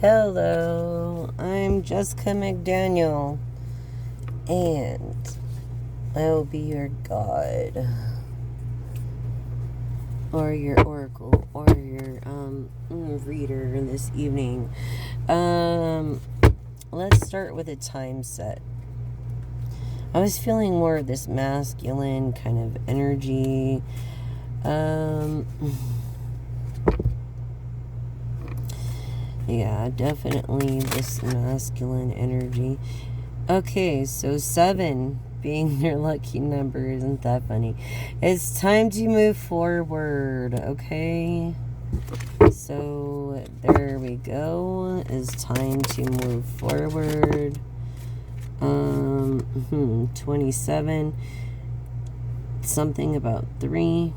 Hello, I'm Jessica McDaniel, and I will be your guide, or your oracle, or your reader this evening. Let's start with a time set. I was feeling more of this masculine kind of energy. Yeah, definitely this masculine energy. Okay, so 7 being their lucky number, isn't that funny? It's time to move forward, okay? So there we go. It's time to move forward. 27. Something about 3,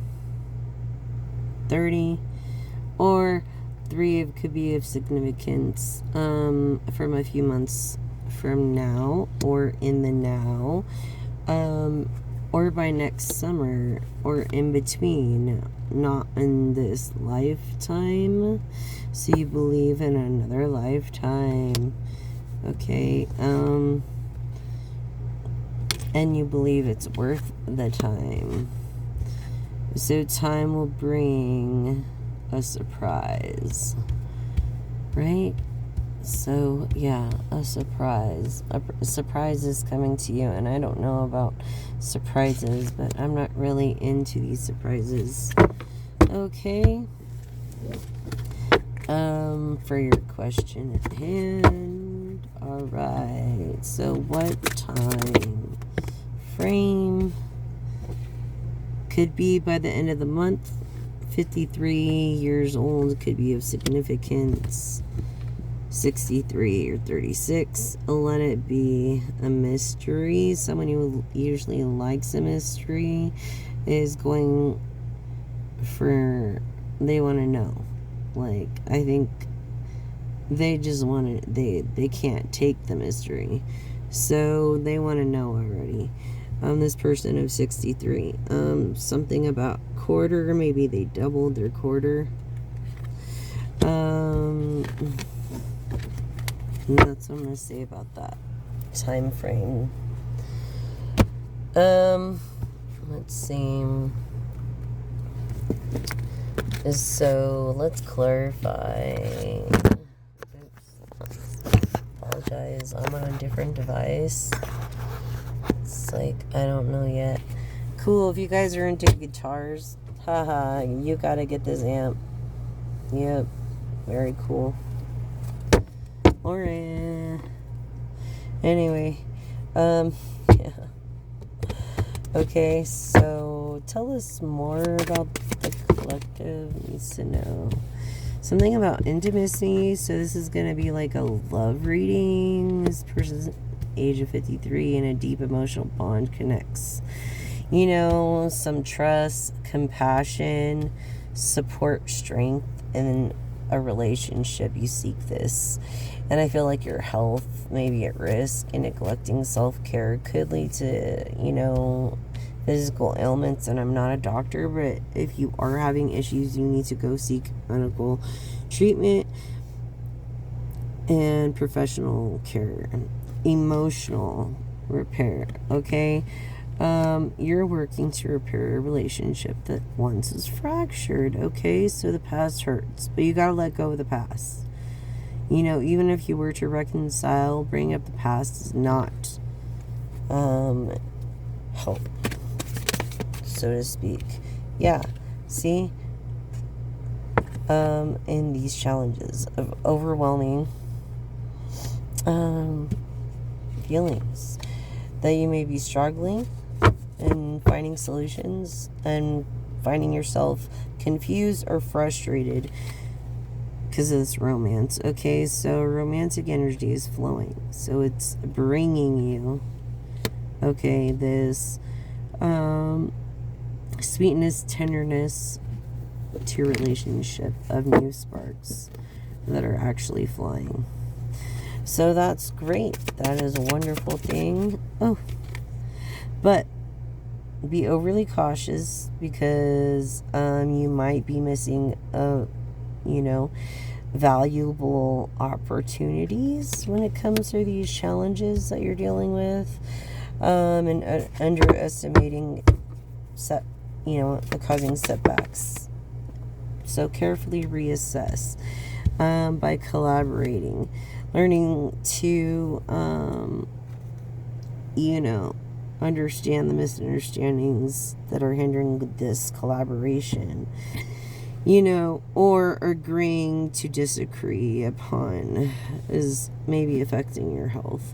30, or 3 could be of significance from a few months from now, or in the now, or by next summer, or in between, not in this lifetime. So you believe in another lifetime, okay? And you believe it's worth the time. So time will bring a surprise, right? So yeah, a surprise. A surprise is coming to you, and I don't know about surprises, but I'm not really into these surprises. Okay. For your question at hand. All right. So what time frame? Could be by the end of the month. 53 years old could be of significance. 63 or 36. Let it be a mystery. Someone who usually likes a mystery is going for, they want to know. Like, I think they just want to, they can't take the mystery. So they want to know already. This person of 63. Something about quarter. Maybe they doubled their quarter. That's what I'm going to say about that time frame. Let's see. So let's clarify. Oops. Apologize. I'm on a different device. It's like, I don't know yet. Cool, if you guys are into guitars, haha, you gotta get this amp. Yep, very cool. Alright. Anyway, yeah. Okay, so tell us more about the collective needs to know. Something about intimacy. So this is gonna be like a love reading. This person's age of 53 and a deep emotional bond connects. You know, some trust, compassion, support, strength, and a relationship. You seek this. And I feel like your health may be at risk, and neglecting self-care could lead to, you know, physical ailments. And I'm not a doctor, but if you are having issues, you need to go seek medical treatment and professional care. Emotional repair, okay? You're working to repair a relationship that once was fractured, okay? So the past hurts, but you gotta let go of the past. You know, even if you were to reconcile, bring up the past does not help, so to speak. Yeah, see? In these challenges of overwhelming feelings that you may be struggling and finding solutions and finding yourself confused or frustrated because of this romance. Okay, so romantic energy is flowing, so it's bringing you, okay, this sweetness, tenderness to your relationship of new sparks that are actually flying. So that's great. That is a wonderful thing. Oh, but be overly cautious because you might be missing valuable opportunities when it comes to these challenges that you're dealing with, and underestimating causing setbacks. So carefully reassess by collaborating, learning to understand the misunderstandings that are hindering this collaboration, or agreeing to disagree upon is maybe affecting your health,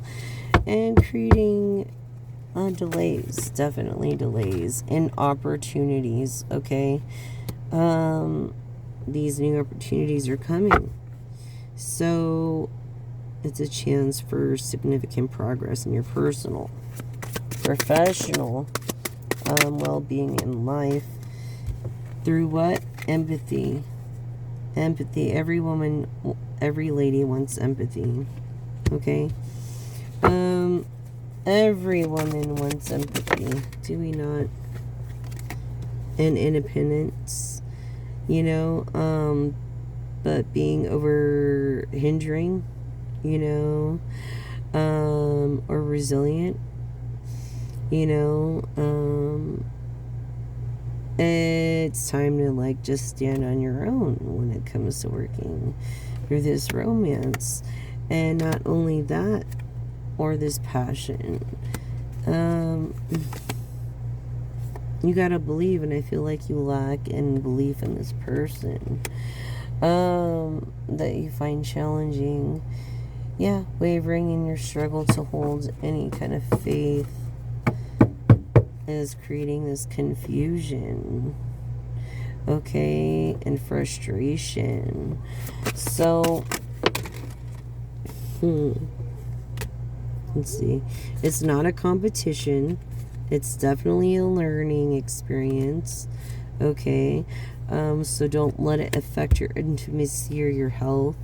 and creating delays, definitely delays in opportunities. Okay, these new opportunities are coming, so it's a chance for significant progress in your personal, professional well-being in life through what? Empathy. Every woman, every lady wants empathy. Okay, every woman wants empathy, do we not? And independence, but being over hindering, or resilient, it's time to just stand on your own when it comes to working through this romance. And not only that, or this passion, you gotta believe, and I feel like you lack in belief in this person, that you find challenging. Yeah, wavering in your struggle to hold any kind of faith is creating this confusion, okay, and frustration. So, let's see. It's not a competition. It's definitely a learning experience, okay? So don't let it affect your intimacy or your health,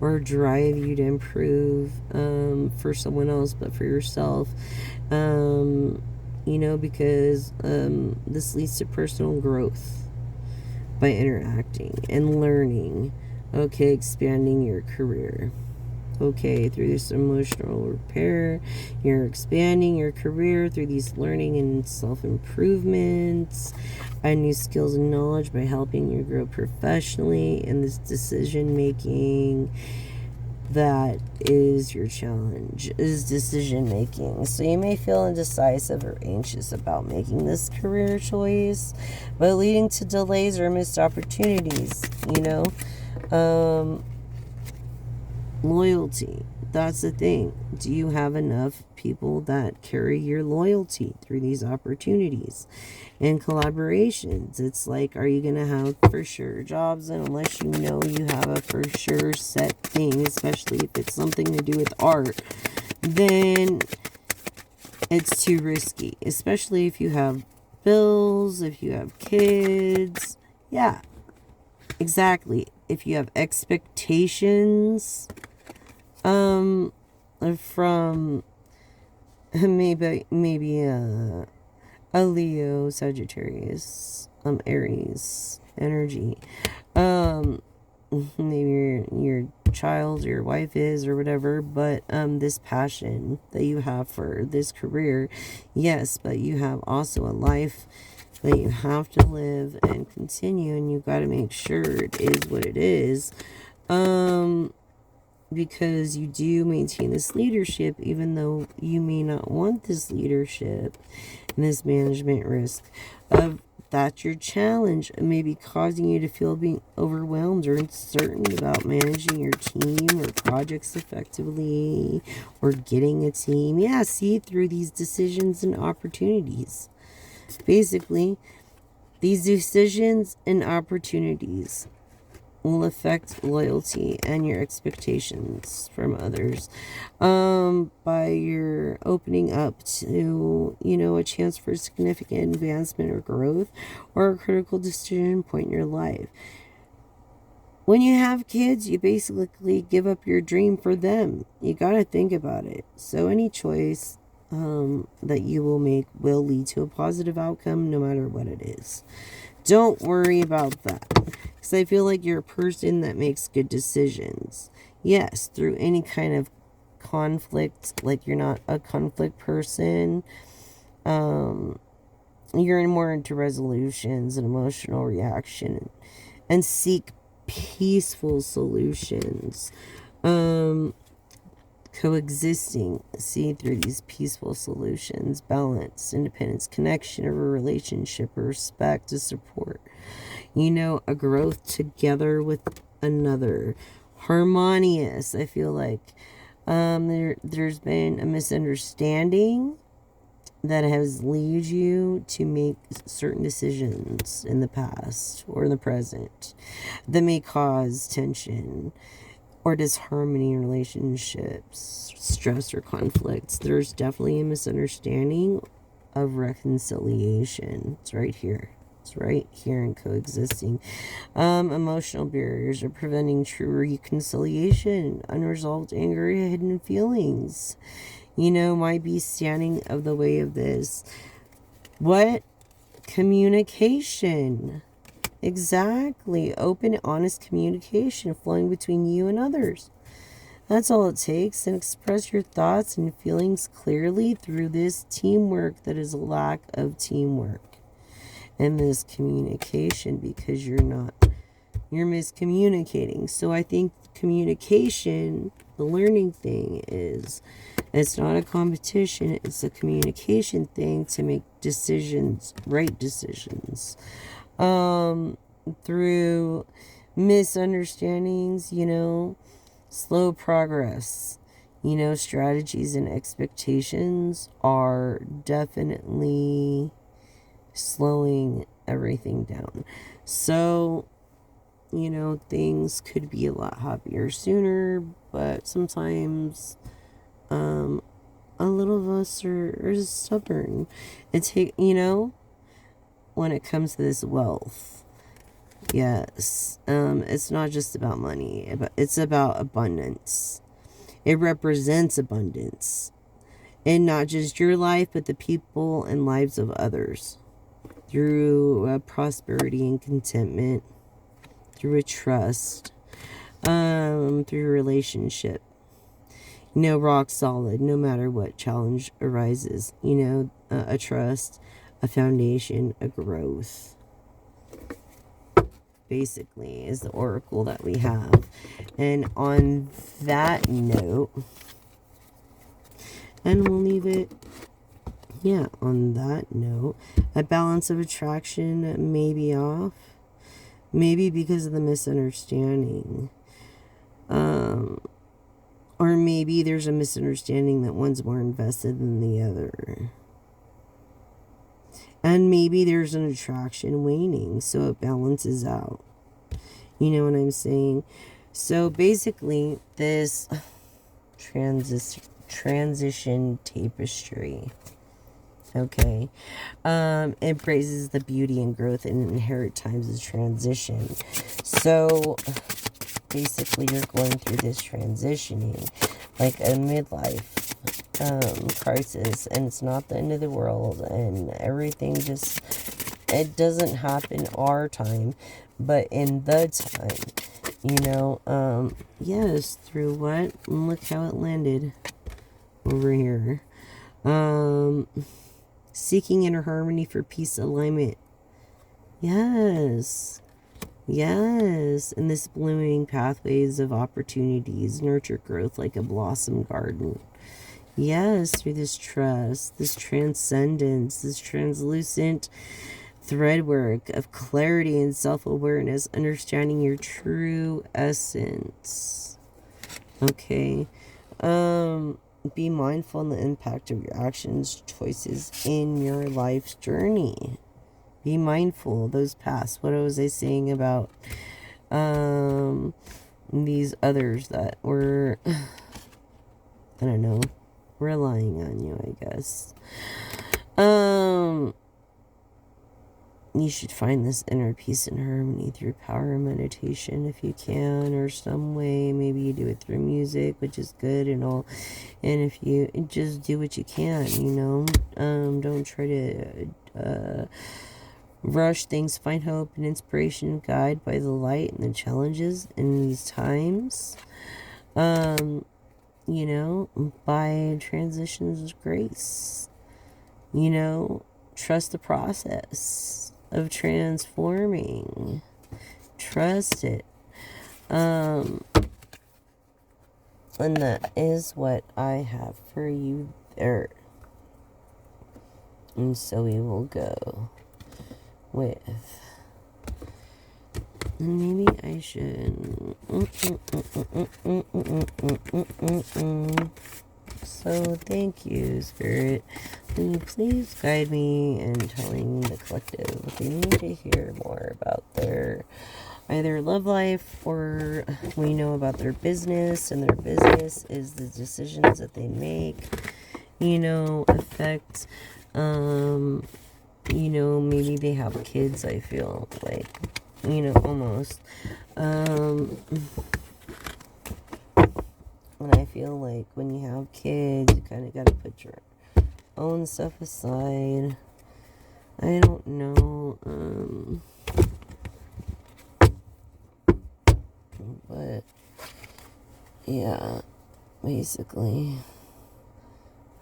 or drive you to improve for someone else, but for yourself. Because this leads to personal growth by interacting and learning, okay, expanding your career. Okay, through this emotional repair, you're expanding your career through these learning and self-improvements and new skills and knowledge by helping you grow professionally in this decision making. That is your challenge, is decision making. So you may feel indecisive or anxious about making this career choice, but leading to delays or missed opportunities, loyalty. That's the thing. Do you have enough people that carry your loyalty through these opportunities and collaborations? It's like, are you going to have for sure jobs? And unless you have a for sure set thing, especially if it's something to do with art, then it's too risky. Especially if you have bills, if you have kids. Yeah, exactly. If you have expectations from maybe a Leo, Sagittarius, Aries energy, maybe your child or your wife is, or whatever, but this passion that you have for this career, yes, but you have also a life that you have to live and continue, and you got to make sure it is what it is, because you do maintain this leadership, even though you may not want this leadership and this management risk of that's your challenge, maybe causing you to feel being overwhelmed or uncertain about managing your team or projects effectively, or getting a team. Yeah, see through these decisions and opportunities. Basically, these decisions and opportunities will affect loyalty and your expectations from others, by your opening up to, a chance for significant advancement or growth, or a critical decision point in your life. When you have kids, you basically give up your dream for them. You got to think about it. So any choice that you will make will lead to a positive outcome, no matter what it is. Don't worry about that. Because I feel like you're a person that makes good decisions. Yes, through any kind of conflict, like you're not a conflict person. You're more into resolutions and emotional reaction and seek peaceful solutions. Coexisting, see through these peaceful solutions, balance, independence, connection, or a relationship, or respect, to support, a growth together with another. Harmonious, I feel like there's been a misunderstanding that has led you to make certain decisions in the past or in the present that may cause tension or disharmony in relationships, stress, or conflicts. There's definitely a misunderstanding of reconciliation. It's right here. It's right here in coexisting. Emotional barriers are preventing true reconciliation, unresolved anger, hidden feelings. Might be standing of the way of this. What? Communication. Exactly. Open, honest communication flowing between you and others. That's all it takes. And express your thoughts and feelings clearly through this teamwork that is a lack of teamwork. And this communication, because you're miscommunicating. So I think communication, the learning thing is, it's not a competition, it's a communication thing to make decisions, right decisions. Through misunderstandings, slow progress, strategies and expectations are definitely slowing everything down. So, things could be a lot happier sooner, but sometimes a little of us are stubborn. When it comes to this wealth, yes, it's not just about money, it's about abundance. It represents abundance, and not just your life, but the people and lives of others, through prosperity and contentment, through a trust, through a relationship, rock solid, no matter what challenge arises, a trust, a foundation, a growth, basically, is the oracle that we have. And on that note, and we'll leave it, on that note, a balance of attraction may be off, maybe because of the misunderstanding, or maybe there's a misunderstanding that one's more invested than the other. And maybe there's an attraction waning, so it balances out. You know what I'm saying? So basically, this transition tapestry, okay, it praises the beauty and growth in inherent times of transition. So basically, you're going through this transitioning, like a midlife crisis, and it's not the end of the world, and everything just, it doesn't happen our time, but in the time, yes, through what? Look how it landed over here. Seeking inner harmony for peace, alignment. Yes, and this blooming pathways of opportunities, nurture growth like a blossom garden. Yes, through this trust, this transcendence, this translucent threadwork of clarity and self-awareness, understanding your true essence. Okay. Be mindful of the impact of your actions, choices in your life's journey. Be mindful of those past. What was I saying about these others that were, I don't know, relying on you, I guess. You should find this inner peace and harmony through power and meditation if you can, or some way. Maybe you do it through music, which is good and all. And if you just do what you can, don't try to rush things, find hope and inspiration, guide by the light and the challenges in these times. You know, by transitions of grace. You know, trust the process of transforming. Trust it. And that is what I have for you there. And so we will go with, maybe I should, so thank you, Spirit. Can you please guide me in telling the collective what they need to hear more about their either love life, or we know about their business, and their business is the decisions that they make, you know, affect, you know, maybe they have kids, I feel like, you know, almost, and I feel like when you have kids, you kind of got to put your own stuff aside. I don't know, but yeah, basically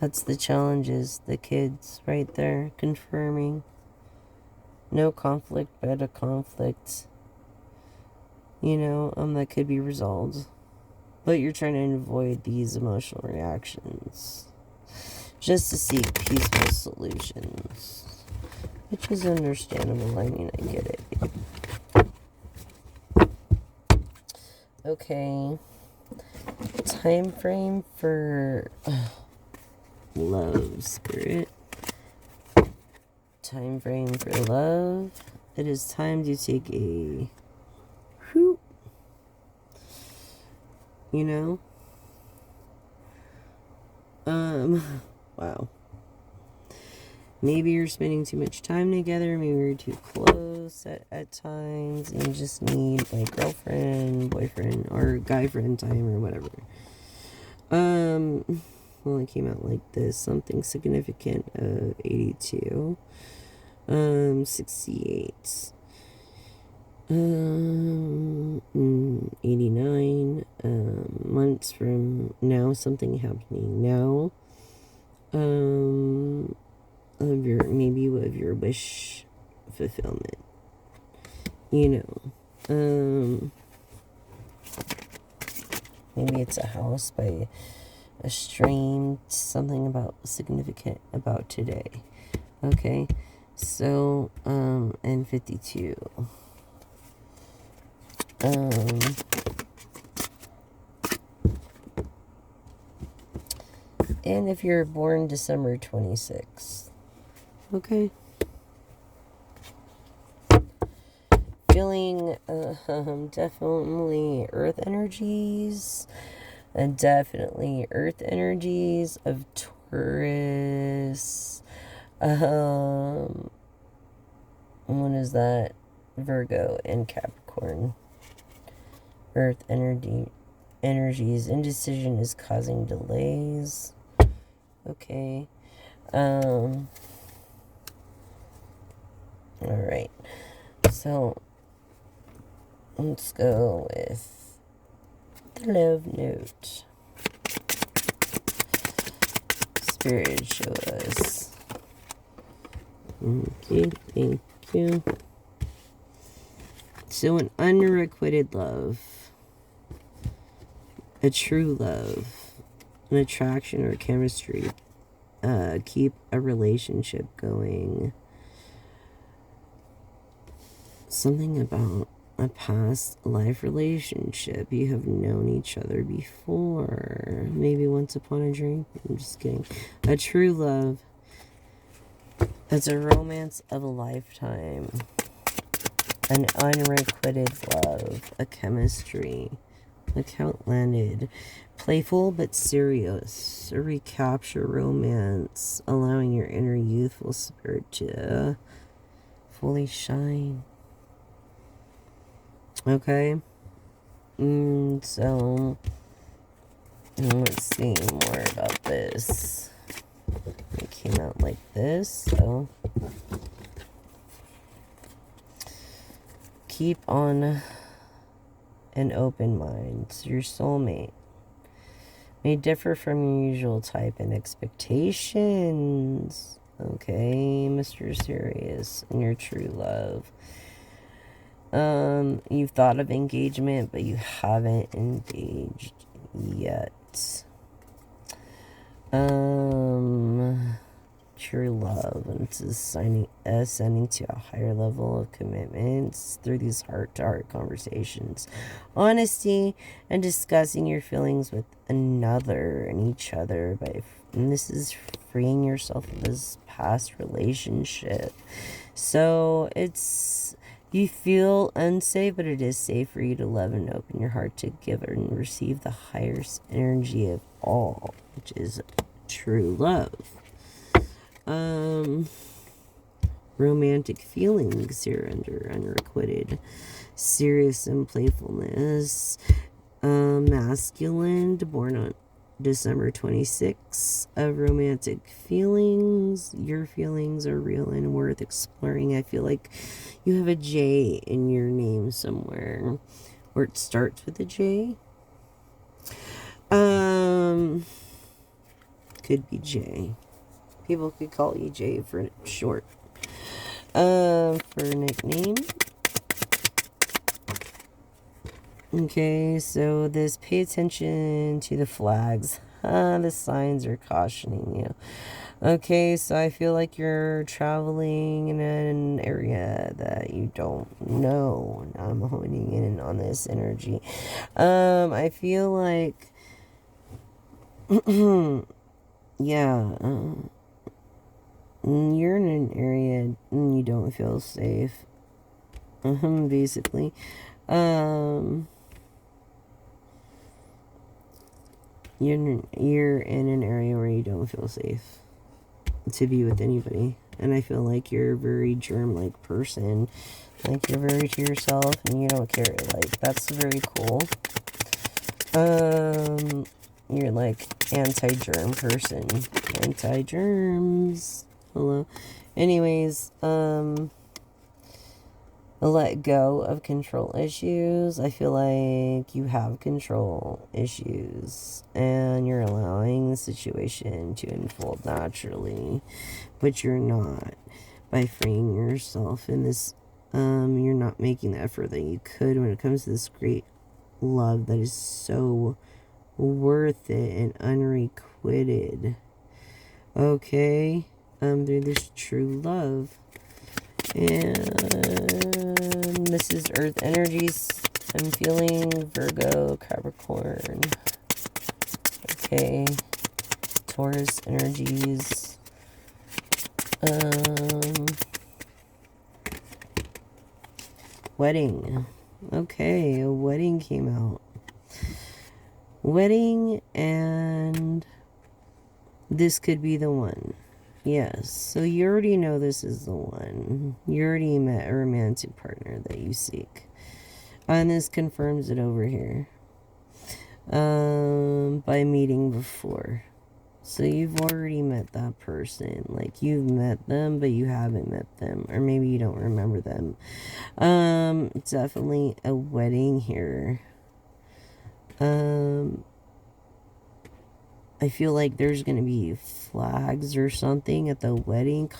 that's the challenges, the kids right there confirming no conflict but a conflict, you know, that could be resolved, but you're trying to avoid these emotional reactions just to seek peaceful solutions, which is understandable. I mean, I get it. Okay, time frame for love, Spirit. Time frame for love. It is time to take a whoop. You know? Wow. Maybe you're spending too much time together. Maybe you're too close at times. And you just need like girlfriend, boyfriend, or guy friend time or whatever. Well, it came out like this. Something significant of 82. 68. 89. Months from now, something happening now. Of your wish fulfillment. You know. Maybe it's a house by a stream, something about significant about today. Okay. So, and 52. And if you're born December 26th. Okay. Feeling, definitely earth energies. And definitely earth energies of Taurus. What is that? Virgo and Capricorn. Earth energies. Indecision is causing delays. Okay. Alright. So, let's go with the love note. Spirit, show us. Okay, thank you. So, an unrequited love, a true love, an attraction or chemistry, keep a relationship going. Something about a past life relationship. You have known each other before. Maybe once upon a drink. I'm just kidding. A true love. It's a romance of a lifetime. An unrequited love. A chemistry. Account landed. Playful but serious. A recapture romance. Allowing your inner youthful spirit to fully shine. Okay. So, let's see more about this. It came out like this, so. keep on an open mind. Your soulmate may differ from your usual type and expectations. Okay, Mr. Serious and your true love. You've thought of engagement, but you haven't engaged yet. True love, and it's ascending to a higher level of commitments through these heart-to-heart conversations, honesty, and discussing your feelings with another and each other. And this is freeing yourself of this past relationship. So you feel unsafe, but it is safe for you to love and open your heart to give and receive the highest energy of all, which is true love. Romantic feelings here under unrequited, serious and playfulness. Masculine, born on December 26th, of romantic feelings. Your feelings are real and worth exploring. I feel like you have a J in your name somewhere, or it starts with a J. Could be J. People could call you Jay for short. For a nickname. Okay, so this, pay attention to the flags. The signs are cautioning you. Okay, so I feel like you're traveling in an area that you don't know. I'm honing in on this energy. I feel like, yeah, you're in an area and you don't feel safe. Basically. You're in an area where you don't feel safe to be with anybody. And I feel like you're a very germ-like person. Like, you're very to yourself and you don't care. Like, that's very cool. You're like anti-germ person. Anti-germs. Hello. Anyways, let go of control issues. I feel like you have control issues and you're allowing the situation to unfold naturally, but you're not. By freeing yourself in this, you're not making the effort that you could when it comes to this great love that is so worth it and unrequited. Okay, through this true love. And this is Earth energies. I'm feeling Virgo, Capricorn. Okay. Taurus energies. Wedding. Okay, a wedding came out. Wedding, and this could be the one. Yes, so you already know this is the one. You already met a romantic partner that you seek. And this confirms it over here. By meeting before. So you've already met that person. Like, you've met them, but you haven't met them. Or maybe you don't remember them. Definitely a wedding here. I feel like there's going to be flags or something at the wedding.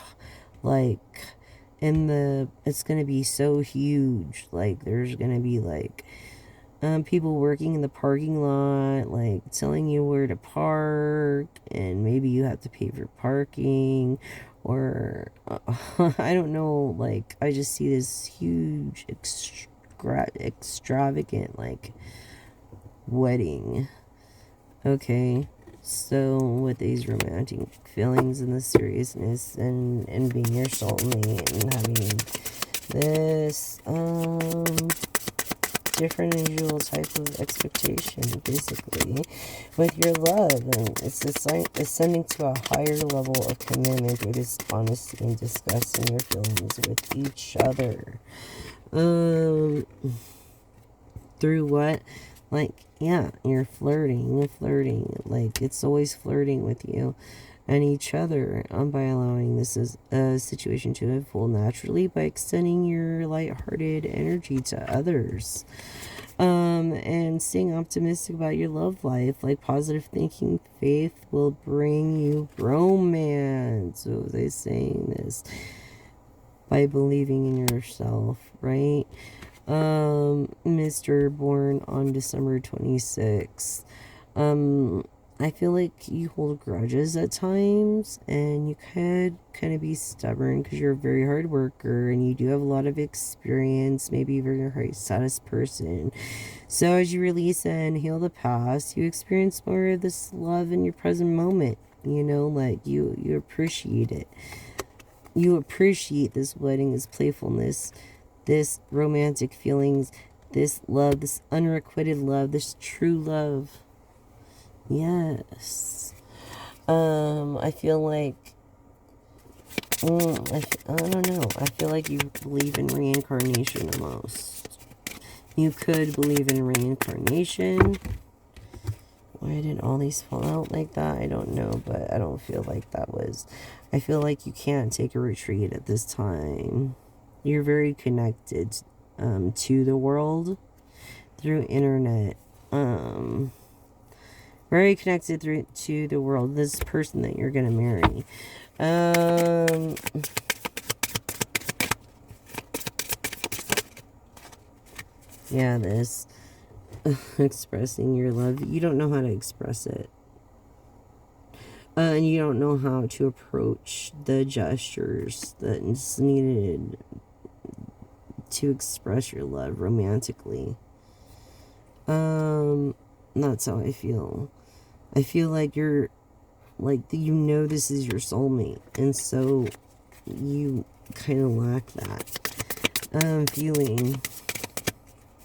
Like, it's going to be so huge. Like, there's going to be, like, people working in the parking lot, like, telling you where to park. And maybe you have to pay for parking. Or, I don't know. Like, I just see this huge, extravagant, like, wedding. Okay. So, with these romantic feelings and the seriousness and being your soulmate and having this, different unusual type of expectation, basically, with your love, and it's ascending to a higher level of commitment through this honesty and discussing your feelings with each other. Through what? Like, yeah, you're flirting, like, it's always flirting with you. and each other, by allowing this situation to unfold naturally by extending your lighthearted energy to others. And staying optimistic about your love life, like positive thinking, faith will bring you romance. So they're saying this by believing in yourself, right? Mr. Born on December 26th. I feel like you hold grudges at times, and you could kind of be stubborn because you're a very hard worker and you do have a lot of experience, maybe a very high status person. So as you release and heal the past, you experience more of this love in your present moment. You know, like you appreciate it. You appreciate this wedding, this playfulness, this romantic feelings, this love, this unrequited love, this true love. Yes. I feel like, I don't know. I feel like you believe in reincarnation almost. You could believe in reincarnation. Why did all these fall out like that? I don't know, but I don't feel like that was. I feel like you can't take a retreat at this time. You're very connected to the world through internet. Very connected to the world. This person that you're going to marry. Yeah, this expressing your love. You don't know how to express it. And you don't know how to approach the gestures that's needed to express your love romantically. That's how I feel. I feel like you're, like, you know this is your soulmate, and so you kind of lack that feeling,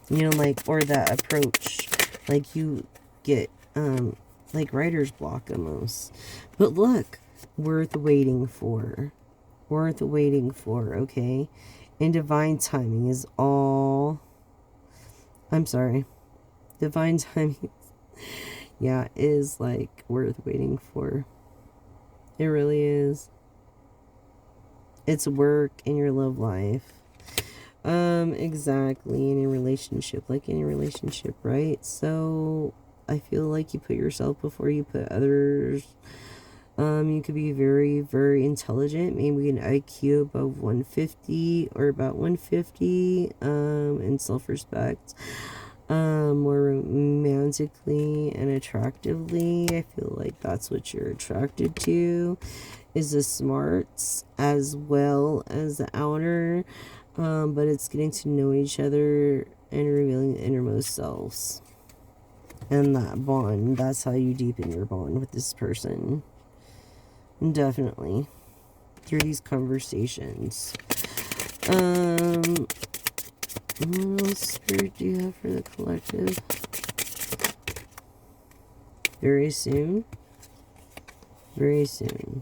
you know, like, or that approach, like you get like writer's block almost. But look, worth waiting for, okay? And divine timing is all, I'm sorry, divine timing, yeah, is like worth waiting for. It really is. It's work in your love life. Exactly, in a relationship, like any relationship, right? So I feel like you put yourself before you put others. You could be very, very intelligent, maybe an IQ above 150 or about 150, and self-respect. More romantically and attractively, I feel like that's what you're attracted to, is the smarts as well as the outer, but it's getting to know each other and revealing the innermost selves. And that bond, that's how you deepen your bond with this person. Definitely. Through these conversations. What else, Spirit, do you have for the collective? Very soon. Very soon.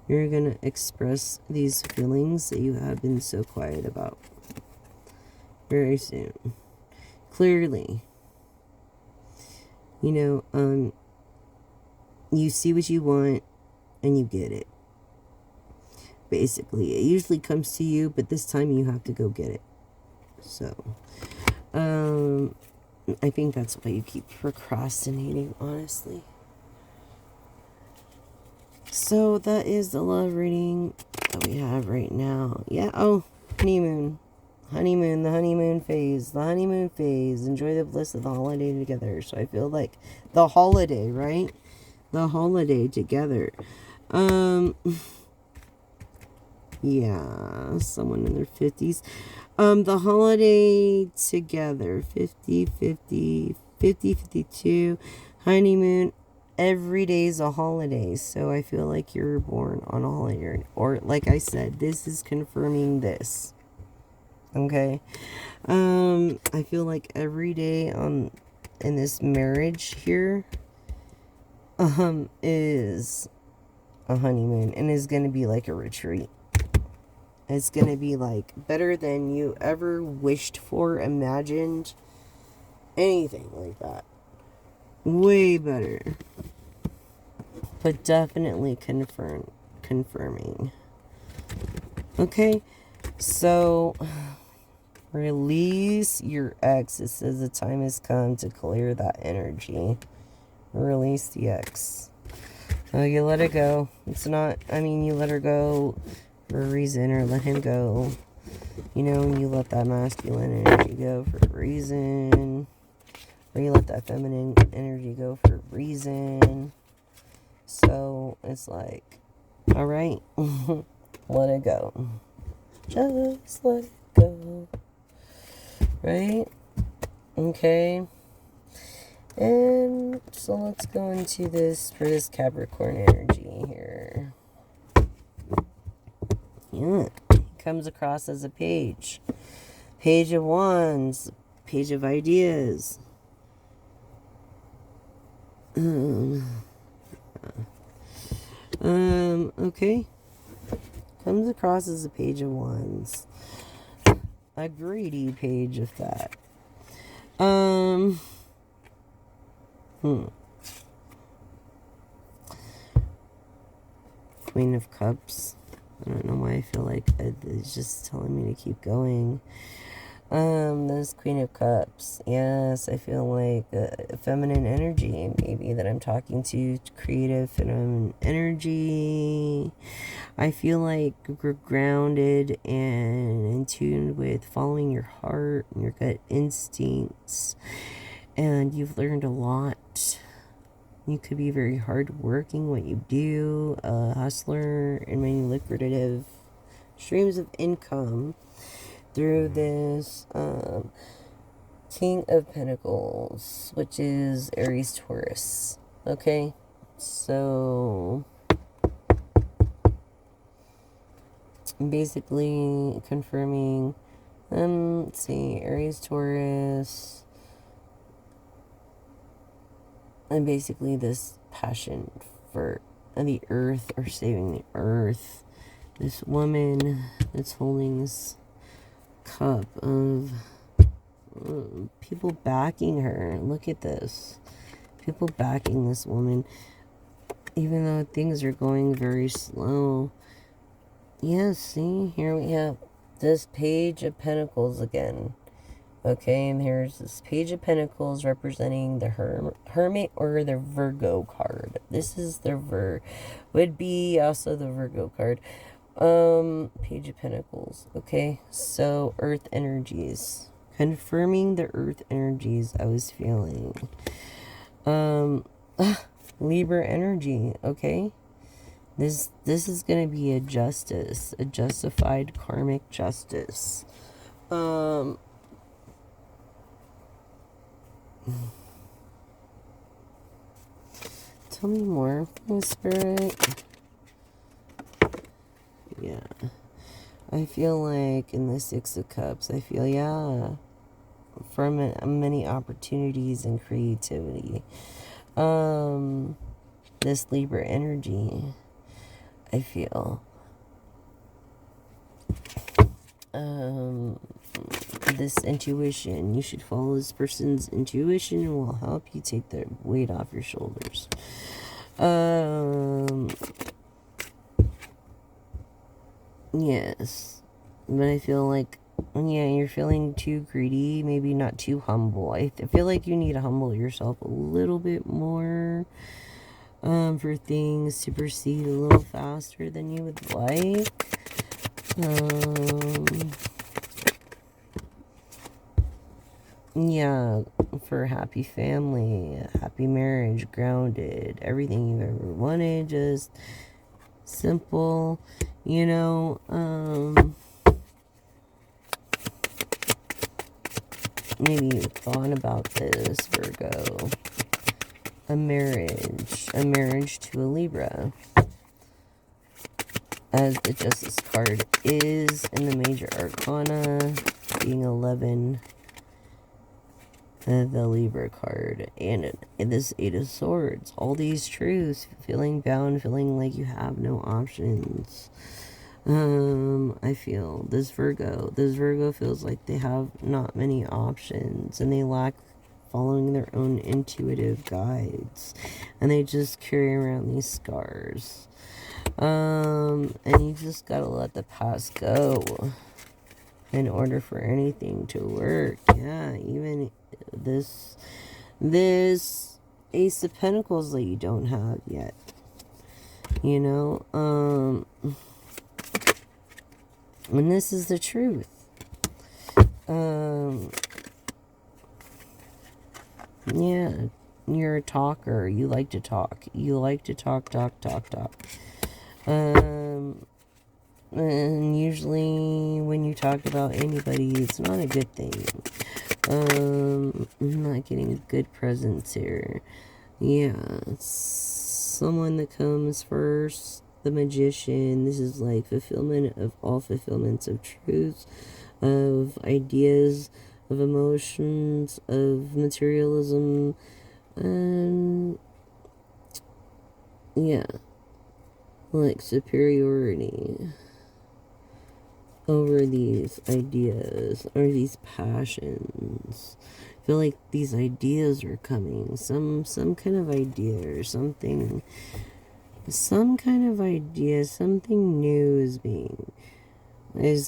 You're going to express these feelings that you have been so quiet about. Very soon. Clearly. You know, you see what you want and you get it. Basically, it usually comes to you, but this time you have to go get it. So, I think that's why you keep procrastinating, honestly. So that is the love reading that we have right now. Yeah, oh, honeymoon. Honeymoon, the honeymoon phase. The honeymoon phase. Enjoy the bliss of the holiday together. So I feel like the holiday, right? The holiday together. Yeah, someone in their 50s. The holiday together, 50, 50, 50, 52, honeymoon, every day is a holiday, so I feel like you're born on a holiday, or like I said, this is confirming this, okay? I feel like every day in this marriage here, is a honeymoon, and is going to be like a retreat. It's going to be like better than you ever wished for, imagined, anything like that. Way better. but definitely confirming. Okay, so release your ex. It says the time has come to clear that energy. Release the ex. You let it go. It's not, you let her go for a reason, or let him go. You let that masculine energy go for a reason. Or you let that feminine energy go for a reason. So, it's like, alright, let it go. Just let it go. Right? Okay. And so let's go into this for this Capricorn energy here. Yeah. It comes across as a page. Page of Wands. Page of Ideas. Okay. Comes across as a Page of Wands. A greedy page of that. Queen of Cups. I don't know why I feel like it's just telling me to keep going. This Queen of Cups. Yes, I feel like feminine energy, maybe, that I'm talking to. Creative feminine energy. I feel like you're grounded and in tune with following your heart and your gut instincts. And you've learned a lot. You could be very hardworking what you do, a hustler, and many lucrative streams of income through this King of Pentacles, which is Aries Taurus. Okay, so basically confirming, let's see, Aries Taurus, and basically this passion for the earth, or saving the earth. This woman that's holding this cup of people backing her. Look at this. People backing this woman, even though things are going very slow. Yeah, see, here we have this Page of Pentacles again. Okay, and here's this Page of Pentacles representing the Hermit or the Virgo card. This is the would be also the Virgo card. Page of Pentacles. Okay, so Earth energies. Confirming the Earth energies I was feeling. Libra energy, okay? This is going to be a justice, a justified karmic justice. Tell me more, Spirit. Yeah. I feel like in the Six of Cups, I feel, yeah, from many opportunities and creativity. This Libra energy, I feel. This intuition. You should follow this person's intuition. It will help you take the weight off your shoulders. Yes. But I feel like, yeah, you're feeling too greedy, maybe not too humble. I feel like you need to humble yourself a little bit more for things to proceed a little faster than you would like. Yeah, for a happy family, a happy marriage, grounded, everything you've ever wanted, just simple, maybe you thought about this, Virgo. A marriage to a Libra. As the Justice card is in the Major Arcana, being 11, the Libra card, and this Eight of Swords. All these truths, feeling bound, feeling like you have no options. I feel this Virgo feels like they have not many options, and they lack following their own intuitive guides, and they just carry around these scars. And you just gotta let the past go in order for anything to work. Yeah, even this Ace of Pentacles that you don't have yet. You know, and this is the truth. Yeah, you're a talker. You like to talk. You like to talk. And usually when you talk about anybody, it's not a good thing. I'm not getting a good presence here. Yeah, it's someone that comes first. The Magician. This is like fulfillment of all fulfillments of truths, of ideas, of emotions, of materialism, and yeah, like superiority over these ideas or these passions. I feel like these ideas are coming. Some kind of idea or something. Some kind of idea. Something new is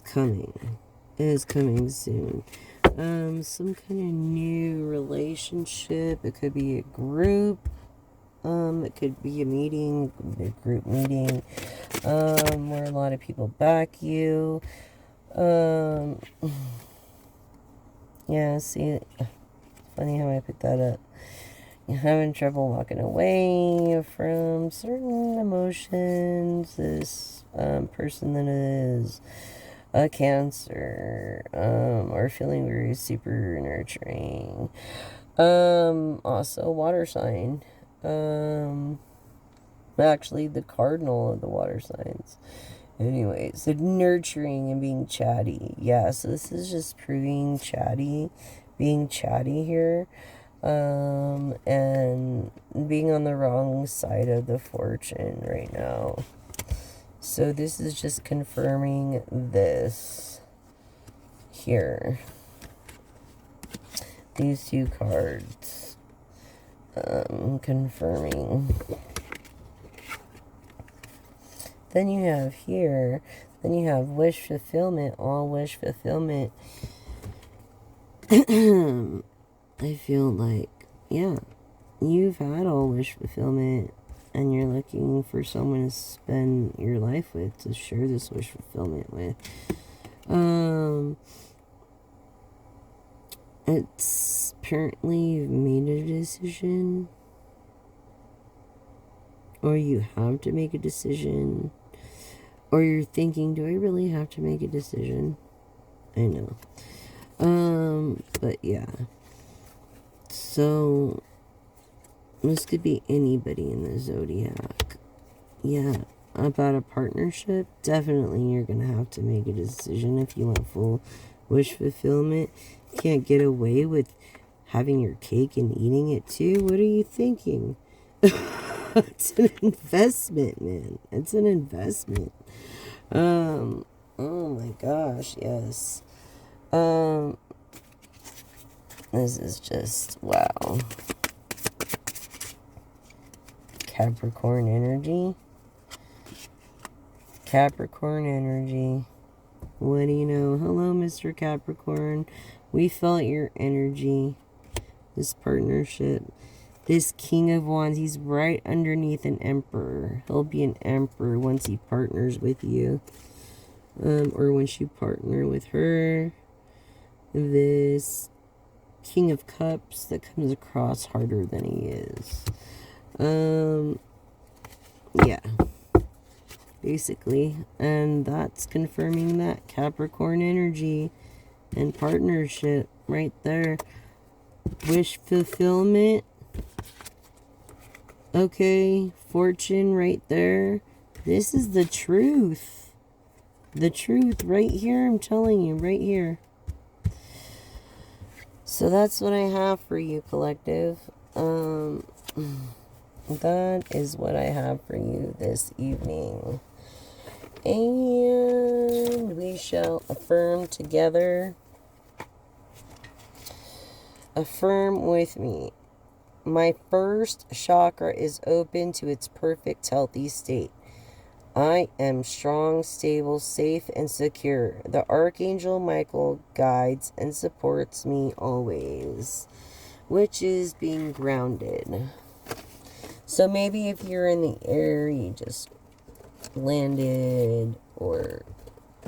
coming. Is coming soon. Some kind of new relationship. It could be a group. It could be a meeting, a group meeting, where a lot of people back you. Yeah, see, funny how I picked that up. You're having trouble walking away from certain emotions. This person that is a Cancer, or feeling very super nurturing. Also water sign. Actually the cardinal of the water signs. Anyways, the nurturing and being chatty. Yeah, so this is just proving being chatty here. And being on the wrong side of the fortune right now. So this is just confirming this here. These two cards. Confirming. Then you have here, then you have wish fulfillment, all wish fulfillment. I feel like, yeah, you've had all wish fulfillment and you're looking for someone to spend your life with, to share this wish fulfillment with. It's apparently you've made a decision, or you have to make a decision, or you're thinking, do I really have to make a decision? I know. But yeah. So, this could be anybody in the zodiac. Yeah. About a partnership, definitely you're going to have to make a decision if you want full wish fulfillment. You can't get away with having your cake and eating it too. What are you thinking? It's an investment, man. It's an investment. Oh my gosh, yes. This is just, wow. Capricorn energy. Capricorn energy. What do you know? Hello, Mr. Capricorn. We felt your energy. This partnership. This King of Wands, he's right underneath an Emperor. He'll be an Emperor once he partners with you. Or once you partner with her. This King of Cups that comes across harder than he is. Yeah. Basically. And that's confirming that Capricorn energy and partnership right there. Wish fulfillment. Okay, fortune right there. This is the truth. The truth right here, I'm telling you, right here. So that's what I have for you, collective. That is what I have for you this evening. And we shall affirm together. Affirm with me. My first chakra is open to its perfect healthy state. I am strong, stable, safe, and secure. The Archangel Michael guides and supports me always, which is being grounded. So maybe if you're in the air, you just landed, or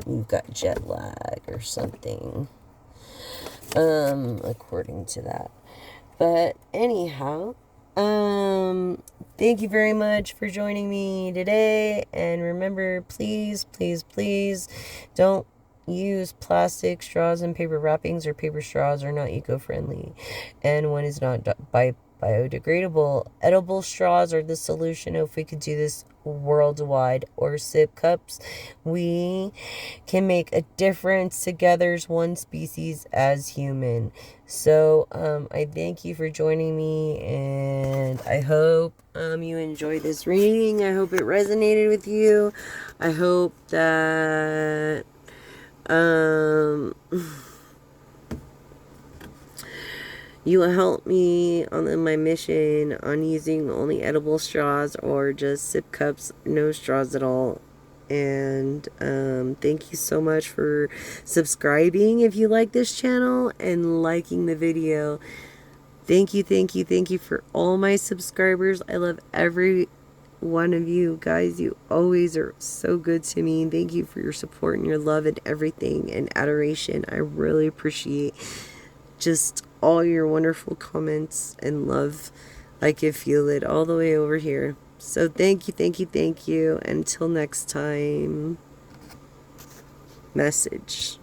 you've got jet lag or something, according to that. But anyhow, thank you very much for joining me today. And remember, please, please, please don't use plastic straws and paper wrappings, or paper straws are not eco-friendly. And one is not biodegradable. Edible straws are the solution. If we could do this worldwide, or sip cups, we can make a difference together as one species, as human. So I thank you for joining me, and I hope you enjoyed this reading. I hope it resonated with you. I hope that you will help me on my mission on using only edible straws, or just sip cups, no straws at all. And thank you so much for subscribing if you like this channel, and liking the video. Thank you, thank you, thank you for all my subscribers. I love every one of you guys. You always are so good to me. Thank you for your support and your love and everything, and adoration. I really appreciate just all your wonderful comments and love. I can feel it all the way over here. So thank you, thank you, thank you. Until next time. Message.